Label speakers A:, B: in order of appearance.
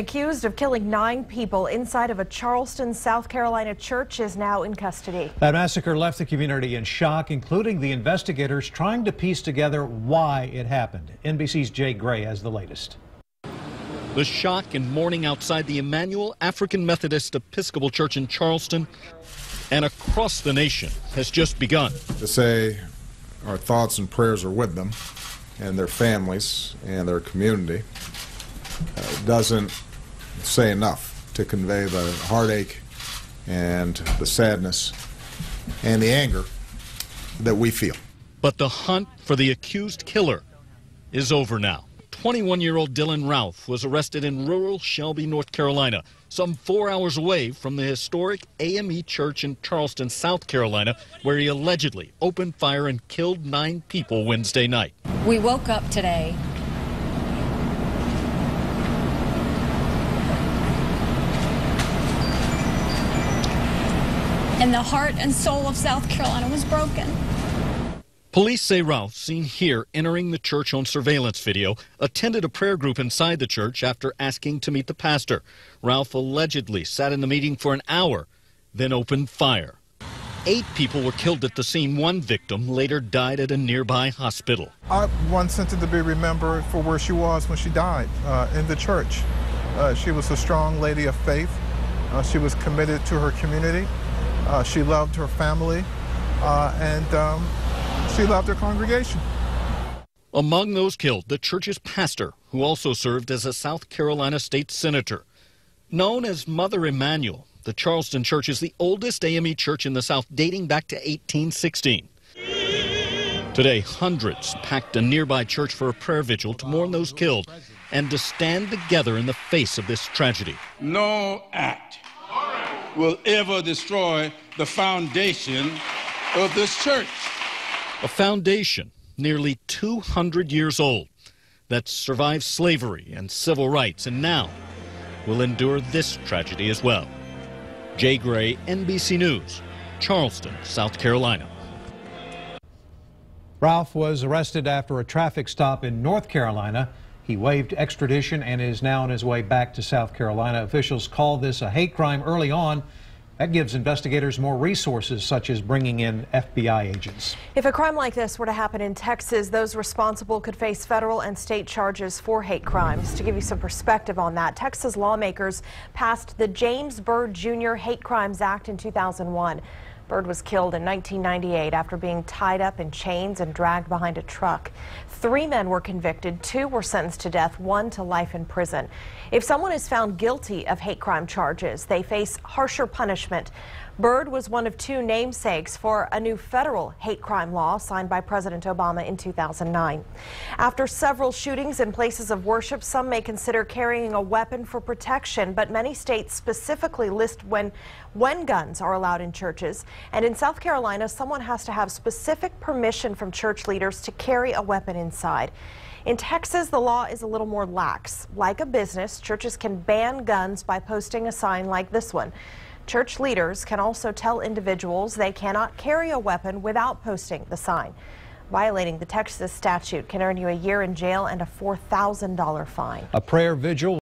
A: Accused of killing 9 people inside of a Charleston, South Carolina church is now in custody.
B: That massacre left the community in shock, including the investigators trying to piece together why it happened. NBC's Jay Gray has the latest.
C: The shock and mourning outside the Emmanuel African Methodist Episcopal Church in Charleston and across the nation has just begun.
D: To say our thoughts and prayers are with them and their families and their community doesn't say enough to convey the heartache and the sadness and the anger that we feel.
C: But the hunt for the accused killer is over now. 21-year-old Dylan Ralph was arrested in rural Shelby, North Carolina, some 4 hours away from the historic AME Church in Charleston, South Carolina, where he allegedly opened fire and killed 9 people Wednesday night.
E: We woke up today and the heart and soul of South Carolina was broken.
C: Police say Ralph, seen here entering the church on surveillance video, attended a prayer group inside the church after asking to meet the pastor. Ralph allegedly sat in the meeting for an hour, then opened fire. 8 people were killed at the scene. One victim later died at a nearby hospital.
F: I wanted to be remembered for where she was when she died, in the church. She was a strong lady of faith. She was committed to her community. She loved her family, and she loved her congregation.
C: Among those killed, the church's pastor, who also served as a South Carolina state senator. Known as Mother Emmanuel, the Charleston church is the oldest AME church in the South, dating back to 1816. Today, hundreds packed a nearby church for a prayer vigil to mourn those killed and to stand together in the face of this tragedy.
G: No act will ever destroy the foundation of this church.
C: A foundation nearly 200 years old that survived slavery and civil rights and now will endure this tragedy as well. Jay Gray, NBC News, Charleston, South Carolina.
B: Ralph was arrested after a traffic stop in North Carolina. He waived extradition and is now on his way back to South Carolina. Officials call this a hate crime early on. That gives investigators more resources, such as bringing in FBI agents.
A: If a crime like this were to happen in Texas, those responsible could face federal and state charges for hate crimes. To give you some perspective on that, Texas lawmakers passed the James Byrd Jr. Hate Crimes Act in 2001. Byrd was killed in 1998 after being tied up in chains and dragged behind a truck. 3 men were convicted, 2 were sentenced to death, 1 to life in prison. If someone is found guilty of hate crime charges, they face harsher punishment. Byrd was one of 2 namesakes for a new federal hate crime law signed by President Obama in 2009. After several shootings in places of worship, some may consider carrying a weapon for protection, but many states specifically list when guns are allowed in churches. And in South Carolina, someone has to have specific permission from church leaders to carry a weapon inside. In Texas, the law is a little more lax. Like a business, churches can ban guns by posting a sign like this one. Church leaders can also tell individuals they cannot carry a weapon without posting the sign. Violating the Texas statute can earn you a year in jail and a $4,000 fine.
B: A prayer vigil